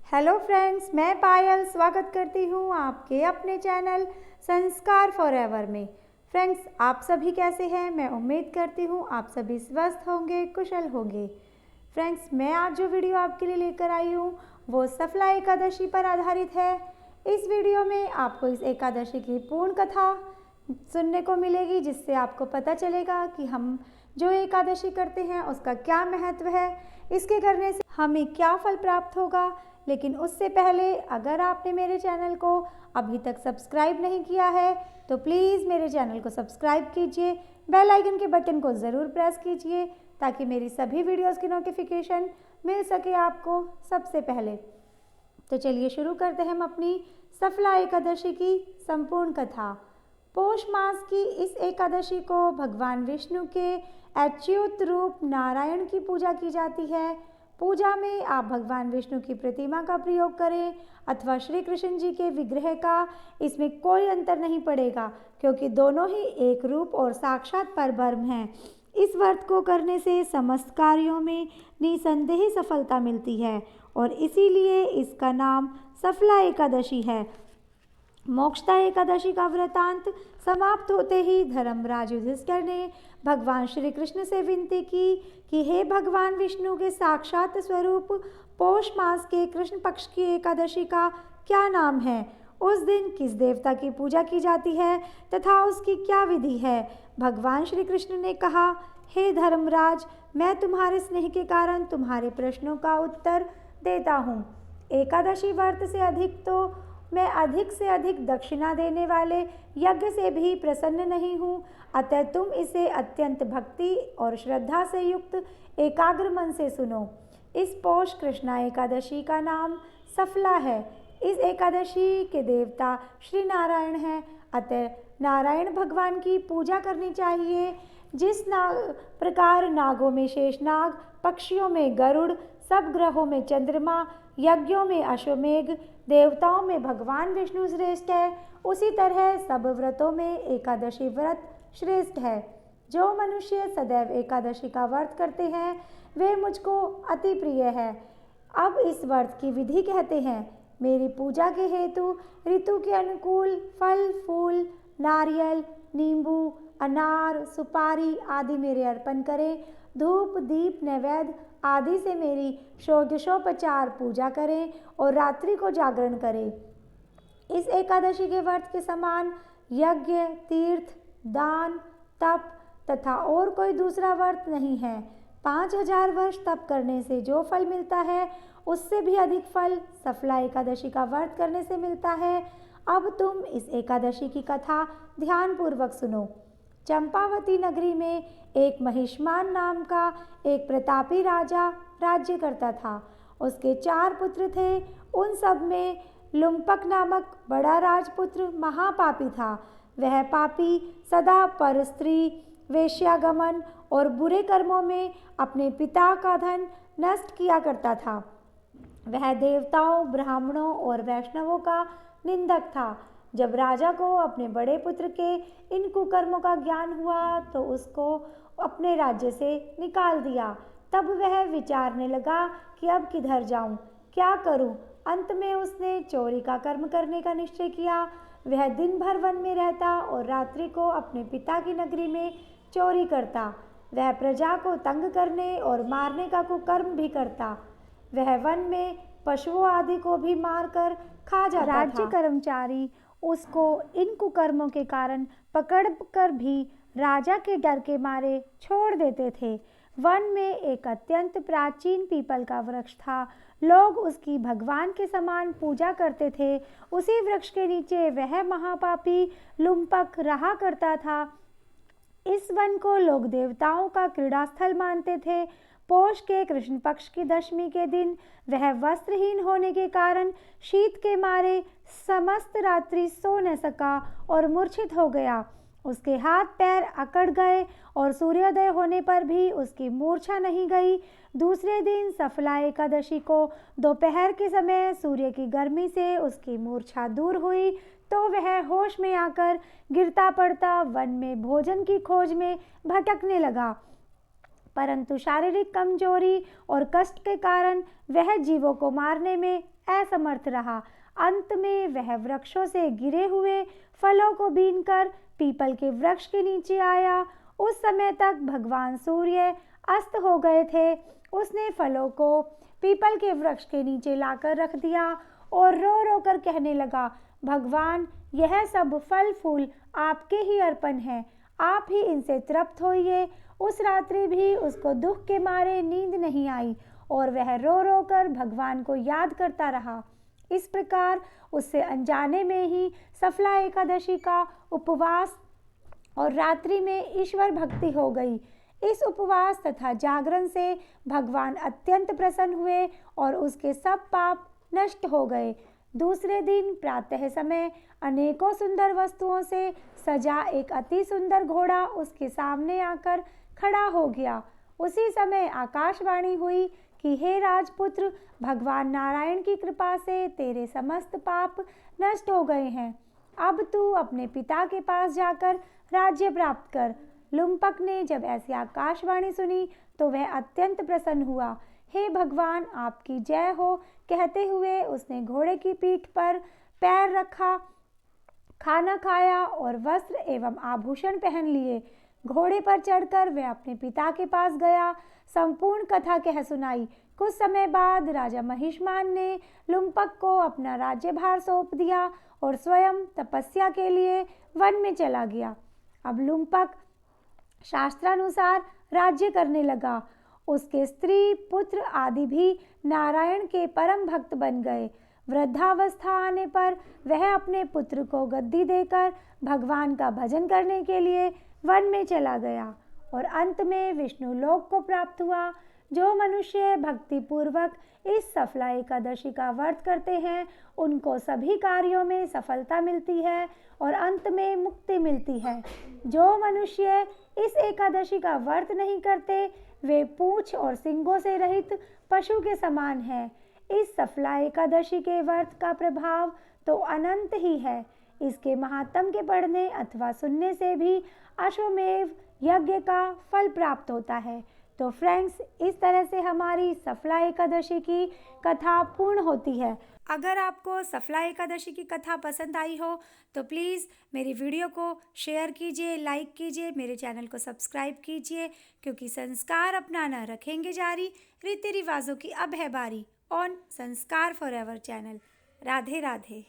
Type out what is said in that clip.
Hello friends, मैं पायल स्वागत करती हूँ आपके अपने चैनल संस्कार फॉरएवर में। फ्रेंड्स, आप सभी कैसे हैं? मैं उम्मीद करती हूँ आप सभी स्वस्थ होंगे, कुशल होंगे। फ्रेंड्स, मैं आज जो वीडियो आपके लिए लेकर आई हूँ वो सफला एकादशी पर आधारित है। इस वीडियो में आपको इस एकादशी की पूर्ण कथा सुनने को मिलेगी, जिससे आपको पता चलेगा कि हम जो एकादशी करते हैं उसका क्या महत्व है, इसके करने से हमें क्या फल प्राप्त होगा। लेकिन उससे पहले अगर आपने मेरे चैनल को अभी तक सब्सक्राइब नहीं किया है तो प्लीज़ मेरे चैनल को सब्सक्राइब कीजिए, बेल आइकन के बटन को ज़रूर प्रेस कीजिए ताकि मेरी सभी वीडियोस की नोटिफिकेशन मिल सके आपको सबसे पहले। तो चलिए शुरू करते हैं हम अपनी सफला एकादशी की संपूर्ण कथा। पौष मास की इस एकादशी को भगवान विष्णु के अच्युत रूप नारायण की पूजा की जाती है। पूजा में आप भगवान विष्णु की प्रतिमा का प्रयोग करें अथवा श्री कृष्ण जी के विग्रह का, इसमें कोई अंतर नहीं पड़ेगा, क्योंकि दोनों ही एक रूप और साक्षात परब्रह्म हैं। इस व्रत को करने से समस्त कार्यों में निसंदेह सफलता मिलती है और इसीलिए इसका नाम सफला एकादशी है। मोक्षदा एकादशी का वृतांत समाप्त होते ही धर्मराज युधिष्ठिर ने भगवान श्री कृष्ण से विनती की कि हे भगवान विष्णु के साक्षात स्वरूप, पौष मास के कृष्ण पक्ष की एकादशी का क्या नाम है? उस दिन किस देवता की पूजा की जाती है तथा उसकी क्या विधि है? भगवान श्री कृष्ण ने कहा, हे धर्मराज, मैं तुम्हारे स्नेह के कारण तुम्हारे प्रश्नों का उत्तर देता हूँ। एकादशी व्रत से अधिक तो मैं अधिक से अधिक दक्षिणा देने वाले यज्ञ से भी प्रसन्न नहीं हूँ, अतः तुम इसे अत्यंत भक्ति और श्रद्धा से युक्त एकाग्र मन से सुनो। इस पौष कृष्णा एकादशी का नाम सफला है। इस एकादशी के देवता श्री नारायण हैं, अतः नारायण भगवान की पूजा करनी चाहिए। जिस प्रकार नागों में शेषनाग, पक्षियों में गरुड़, सब ग्रहों में चंद्रमा, यज्ञों में अश्वमेघ, देवताओं में भगवान विष्णु श्रेष्ठ है, उसी तरह सब व्रतों में एकादशी व्रत श्रेष्ठ है। जो मनुष्य सदैव एकादशी का व्रत करते हैं वे मुझको अति प्रिय है। अब इस व्रत की विधि कहते हैं। मेरी पूजा के हेतु ऋतु के अनुकूल फल फूल, नारियल, नींबू, अनार, सुपारी आदि मेरे अर्पण करें। धूप दीप नैवेद्य आदि से मेरी षोडशोपचार पूजा करें और रात्रि को जागरण करें। इस एकादशी के व्रत के समान यज्ञ, तीर्थ, दान, तप तथा और कोई दूसरा व्रत नहीं है। 5000 वर्ष तप करने से जो फल मिलता है उससे भी अधिक फल सफला एकादशी का व्रत करने से मिलता है। अब तुम इस एकादशी की कथा ध्यानपूर्वक सुनो। चंपावती नगरी में एक महिष्मान नाम का एक प्रतापी राजा राज्य करता था। उसके 4 पुत्र थे। उन सब में लुम्पक नामक बड़ा राजपुत्र महापापी था। वह पापी सदा पर स्त्री, वेश्यागमन और बुरे कर्मों में अपने पिता का धन नष्ट किया करता था। वह देवताओं, ब्राह्मणों और वैष्णवों का निंदक था। जब राजा को अपने बड़े पुत्र के इन कुकर्मों का ज्ञान हुआ तो उसको अपने राज्य से निकाल दिया। तब वह विचारने लगा कि अब किधर जाऊं, क्या करूं। अंत में उसने चोरी का कर्म करने का निश्चय किया। वह दिन भर वन में रहता और रात्रि को अपने पिता की नगरी में चोरी करता। वह प्रजा को तंग करने और मारने का कुकर्म भी करता। वह वन में पशुओं आदि को भी मारकर खा जाता था। राज्य कर्मचारी उसको इन कुकर्मों के कारण पकड़कर भी राजा के डर के मारे छोड़ देते थे। वन में एक अत्यंत प्राचीन पीपल का वृक्ष था। लोग उसकी भगवान के समान पूजा करते थे। उसी वृक्ष के नीचे वह महापापी लुम्पक रहा करता था। इस वन को लोग देवताओं का क्रीड़ा स्थल मानते थे। पौष के कृष्ण पक्ष की दशमी के दिन वह वस्त्रहीन होने के कारण शीत के मारे समस्त रात्रि सो न सका और मूर्छित हो गया। उसके हाथ पैर अकड़ गए और सूर्योदय होने पर भी उसकी मूर्छा नहीं गई। दूसरे दिन सफला एकादशी को दोपहर के समय सूर्य की गर्मी से उसकी मूर्छा दूर हुई तो वह होश में आकर गिरता पड़ता वन में भोजन की खोज में भटकने लगा। परंतु शारीरिक कमजोरी और कष्ट के कारण वह जीवों को मारने में असमर्थ रहा। अंत में वह वृक्षों से गिरे हुए फलों को बीनकर पीपल के वृक्ष के नीचे आया। उस समय तक भगवान सूर्य अस्त हो गए थे। उसने फलों को पीपल के वृक्ष के नीचे लाकर रख दिया और रो रो कर कहने लगा, भगवान, यह सब फल फूल आपके ही अर्पण हैं, आप ही इनसे तृप्त होइए। उस रात्रि भी उसको दुख के मारे नींद नहीं आई और वह रो रो कर भगवान को याद करता रहा। इस प्रकार उससे अनजाने में ही सफला एकादशी का उपवास और रात्रि में ईश्वर भक्ति हो गई। इस उपवास तथा जागरण से भगवान अत्यंत प्रसन्न हुए और उसके सब पाप नष्ट हो गए। दूसरे दिन प्रातः समय अनेकों सुंदर वस्तुओं से सजा एक अति सुंदर घोड़ा उसके सामने आकर खड़ा हो गया। उसी समय आकाशवाणी हुई कि हे राजपुत्र, भगवान नारायण की कृपा से तेरे समस्त पाप नष्ट हो गए हैं। अब तू अपने पिता के पास जाकर राज्य प्राप्त कर। लुम्पक ने जब ऐसी आकाशवाणी सुनी तो वह अत्यंत प्रसन्न हुआ। हे भगवान, आपकी जय हो कहते हुए उसने घोड़े की पीठ पर पैर रखा, खाना खाया और वस्त्र एवं आभूषण पहन लिए। घोड़े पर चढ़कर वह अपने पिता के पास गया, संपूर्ण कथा कह सुनाई। कुछ समय बाद राजा महिष्मान ने लुम्पक को अपना राज्यभार सौंप दिया और स्वयं तपस्या के लिए वन में चला गया। अब लुम्पक शास्त्रानुसार राज्य करने लगा। उसके स्त्री पुत्र आदि भी नारायण के परम भक्त बन गए। वृद्धावस्था आने पर वह अपने पुत्र को गद्दी देकर भगवान का भजन करने के लिए वन में चला गया और अंत में विष्णु लोक को प्राप्त हुआ। जो मनुष्य भक्ति पूर्वक इस सफला एकादशी का व्रत करते हैं उनको सभी कार्यों में सफलता मिलती है और अंत में मुक्ति मिलती है। जो मनुष्य इस एकादशी का व्रत नहीं करते वे पूंछ और सींगों से रहित पशु के समान है। इस सफला एकादशी के व्रत का प्रभाव तो अनंत ही है। इसके महात्म के पढ़ने अथवा सुनने से भी अश्वमेव यज्ञ का फल प्राप्त होता है। तो फ्रेंड्स, इस तरह से हमारी सफला एकादशी की कथा पूर्ण होती है। अगर आपको सफला एकादशी की कथा पसंद आई हो तो प्लीज़ मेरी वीडियो को शेयर कीजिए, लाइक कीजिए, मेरे चैनल को सब्सक्राइब कीजिए, क्योंकि संस्कार अपनाना रखेंगे जारी, रीति रिवाजों की अब है बारी ऑन संस्कार फॉरएवर चैनल। राधे राधे।